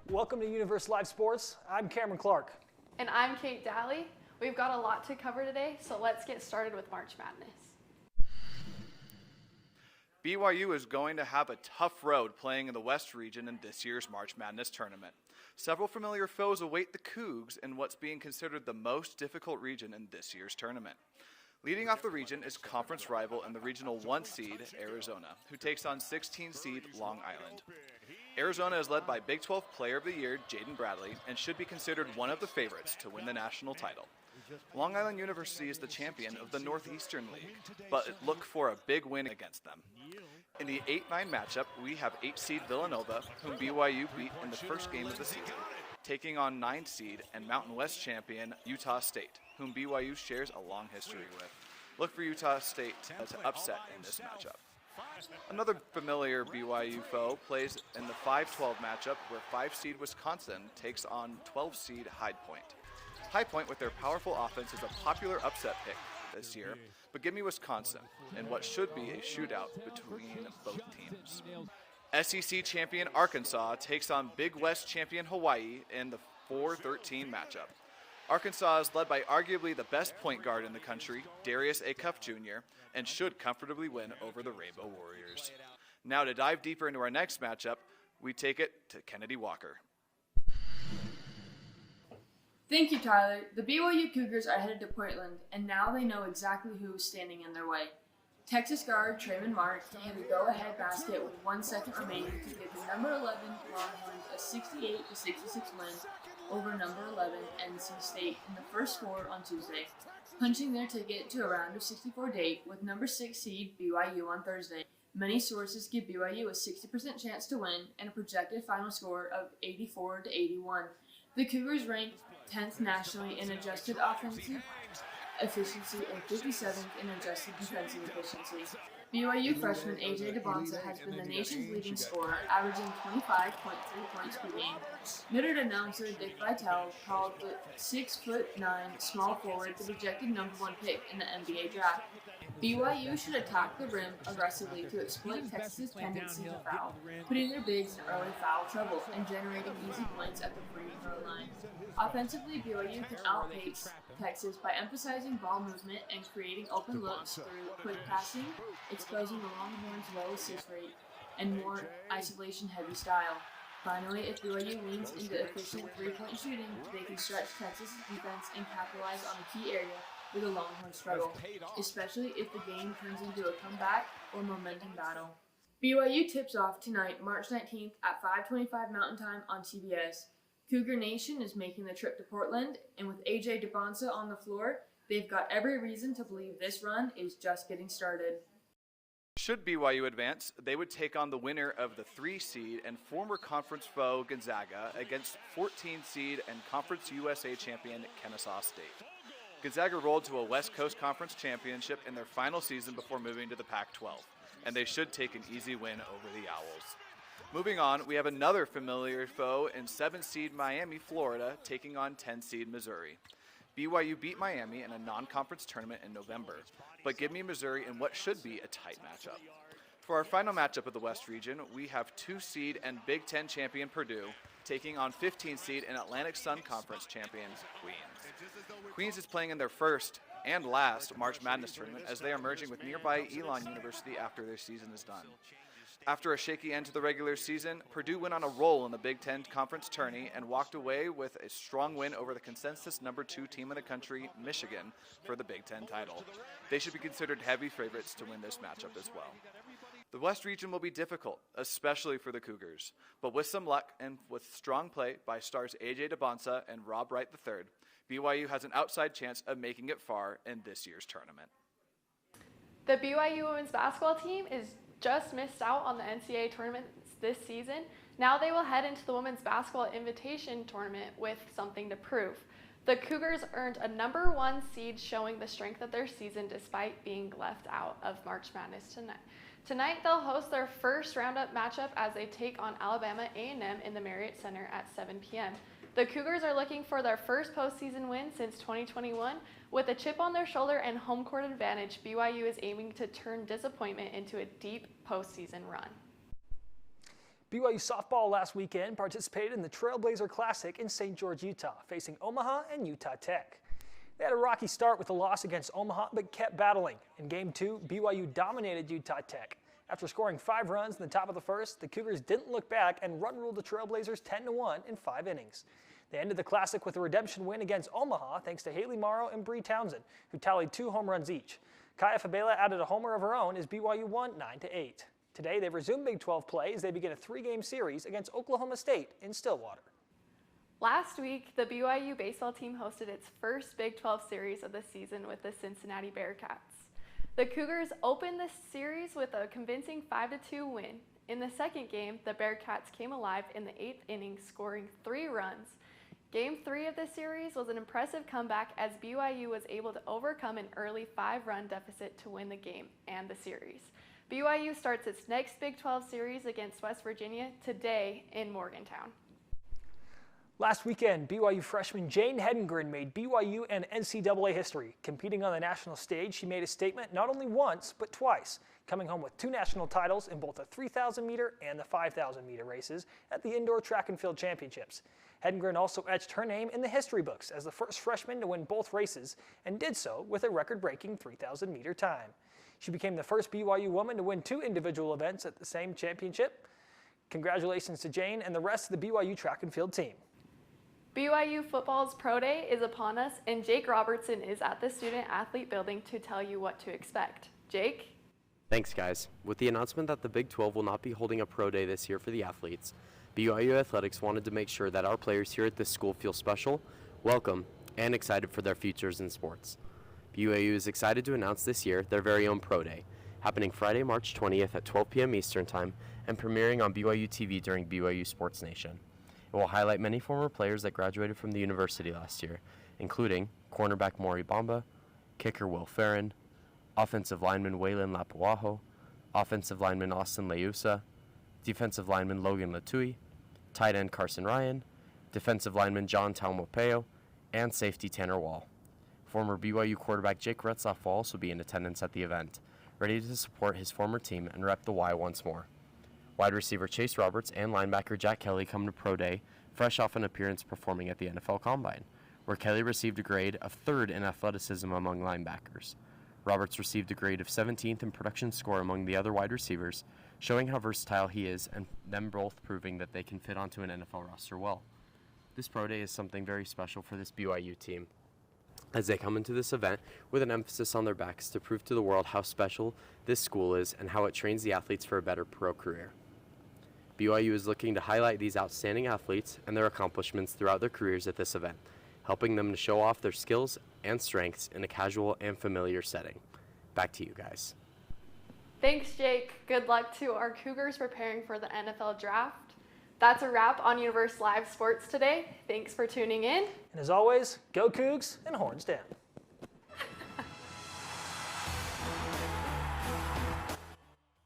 Welcome to Universe Live Sports. I'm Cameron Clark. And I'm Kate Daly. We've got a lot to cover today, so let's get started with March Madness. BYU is going to have a tough road playing in the West region in this year's March Madness tournament. Several familiar foes await the Cougs in what's being considered the most difficult region in this year's tournament. Leading off the region is conference rival and the regional 1 seed, Arizona, who takes on 16 seed Long Island. Arizona is led by Big 12 Player of the Year Jaden Bradley and should be considered one of the favorites to win the national title. Long Island University is the champion of the Northeastern League, but look for a big win against them. In the 8-9 matchup, we have 8 seed Villanova, whom BYU beat in the first game of the season, taking on 9 seed and Mountain West champion Utah State, whom BYU shares a long history with. Look for Utah State to upset in this matchup. Another familiar BYU foe plays in the 5-12 matchup where 5 seed Wisconsin takes on 12 seed High Point. High Point, with their powerful offense, is a popular upset pick this year, but give me Wisconsin in what should be a shootout between both teams. SEC champion Arkansas takes on Big West champion Hawaii in the 4-13 matchup. Arkansas is led by arguably the best point guard in the country, Darius Acuff Jr., and should comfortably win over the Rainbow Warriors. Now to dive deeper into our next matchup, we take it to Kennedy Walker. Thank you, Tyler. The BYU Cougars are headed to Portland, and now they know exactly who is standing in their way. Texas guard Trayvon Mark hit a go-ahead basket with 1 second remaining to give the number 11 Longhorns a 68-66 win over number 11 NC State in the first score on Tuesday, punching their ticket to a round of 64 date with number 6 seed BYU on Thursday. Many sources give BYU a 60% chance to win and a projected final score of 84-81. The Cougars ranked 10th nationally in adjusted offensive efficiency and 57th in adjusted defensive efficiency. BYU freshman AJ DeBonza has been the nation's leading scorer, averaging 25.3 points per game. Noted announcer Dick Vitale called the 6'9" small forward the projected number 1 pick in the NBA draft. BYU should attack the rim aggressively to exploit Texas's tendency to foul, putting their bigs in early foul trouble and generating easy points at the free throw line. Offensively, BYU can outpace Texas by emphasizing ball movement and creating open looks through quick passing, exposing the Longhorns' low assist rate, and more isolation-heavy style. Finally, if BYU leans into efficient three-point shooting, they can stretch Texas' defense and capitalize on a key area where the Longhorns struggle, especially if the game turns into a comeback or momentum battle. BYU tips off tonight, March 19th at 5:25 Mountain Time on TBS. Cougar Nation is making the trip to Portland, and with AJ DeBonza on the floor, they've got every reason to believe this run is just getting started. Should BYU advance, they would take on the winner of the 3 seed and former conference foe Gonzaga against 14 seed and Conference USA champion Kennesaw State. Gonzaga rolled to a West Coast Conference championship in their final season before moving to the Pac-12, and they should take an easy win over the Owls. Moving on, we have another familiar foe in 7 seed Miami, Florida, taking on 10 seed Missouri. BYU beat Miami in a non-conference tournament in November, but give me Missouri in what should be a tight matchup. For our final matchup of the West region, we have 2 seed and Big Ten champion Purdue taking on 15 seed and Atlantic Sun Conference champions Queens. Queens is playing in their first and last March Madness tournament as they are merging with nearby Elon University after their season is done. After a shaky end to the regular season, Purdue went on a roll in the Big Ten Conference tourney and walked away with a strong win over the consensus number 2 team in the country, Michigan, for the Big Ten title. They should be considered heavy favorites to win this matchup as well. The West region will be difficult, especially for the Cougars, but with some luck and with strong play by stars AJ DeBonza and Rob Wright III, BYU has an outside chance of making it far in this year's tournament. The BYU women's basketball team is just missed out on the NCAA tournaments this season. Now they will head into the Women's Basketball Invitation Tournament with something to prove. The Cougars earned a number 1 seed, showing the strength of their season despite being left out of March Madness tonight. Tonight they'll host their first roundup matchup as they take on Alabama A&M in the Marriott Center at 7 p.m. The Cougars are looking for their first postseason win since 2021. With a chip on their shoulder and home court advantage, BYU is aiming to turn disappointment into a deep postseason run. BYU softball last weekend participated in the Trailblazer Classic in St. George, Utah, facing Omaha and Utah Tech. They had a rocky start with a loss against Omaha, but kept battling. In Game 2, BYU dominated Utah Tech. After scoring 5 runs in the top of the first, the Cougars didn't look back and run-ruled the Trailblazers 10-1 in 5 innings. They ended the Classic with a redemption win against Omaha thanks to Haley Morrow and Bree Townsend, who tallied 2 home runs each. Kaya Fabela added a homer of her own as BYU won 9-8. Today, they've resumed Big 12 play as they begin a 3-game series against Oklahoma State in Stillwater. Last week, the BYU baseball team hosted its first Big 12 series of the season with the Cincinnati Bearcats. The Cougars opened the series with a convincing 5-2 win. In the second game, the Bearcats came alive in the 8th inning, scoring 3 runs. Game 3 of the series was an impressive comeback as BYU was able to overcome an early 5-run deficit to win the game and the series. BYU starts its next Big 12 series against West Virginia today in Morgantown. Last weekend, BYU freshman Jane Hedengren made BYU and NCAA history. Competing on the national stage, she made a statement not only once, but twice, coming home with 2 national titles in both the 3,000-meter and the 5,000-meter races at the Indoor Track and Field Championships. Hedengren also etched her name in the history books as the first freshman to win both races, and did so with a record-breaking 3,000-meter time. She became the first BYU woman to win 2 individual events at the same championship. Congratulations to Jane and the rest of the BYU track and field team. BYU football's Pro Day is upon us, and Jake Robertson is at the Student Athlete Building to tell you what to expect. Jake? Thanks, guys. With the announcement that the Big 12 will not be holding a Pro Day this year for the athletes, BYU Athletics wanted to make sure that our players here at this school feel special, welcome, and excited for their futures in sports. BYU is excited to announce this year their very own Pro Day, happening Friday, March 20th at 12 p.m. Eastern Time and premiering on BYU TV during BYU Sports Nation. It will highlight many former players that graduated from the university last year, including cornerback Maury Bamba, kicker Will Farron, offensive lineman Waylon Lapuaho, offensive lineman Austin Leusa, defensive lineman Logan Latui, tight end Carson Ryan, defensive lineman John Taumopeo, and safety Tanner Wall. Former BYU quarterback Jake Retzlaff will also be in attendance at the event, ready to support his former team and rep the Y once more. Wide receiver Chase Roberts and linebacker Jack Kelly come to Pro Day, fresh off an appearance performing at the NFL Combine, where Kelly received a grade of 3rd in athleticism among linebackers. Roberts received a grade of 17th in production score among the other wide receivers, showing how versatile he is and them both proving that they can fit onto an NFL roster well. This Pro Day is something very special for this BYU team, as they come into this event with an emphasis on their backs to prove to the world how special this school is and how it trains the athletes for a better pro career. BYU is looking to highlight these outstanding athletes and their accomplishments throughout their careers at this event, helping them to show off their skills and strengths in a casual and familiar setting. Back to you guys. Thanks, Jake. Good luck to our Cougars preparing for the NFL Draft. That's a wrap on Universe Live Sports today. Thanks for tuning in. And as always, go Cougs and horns down.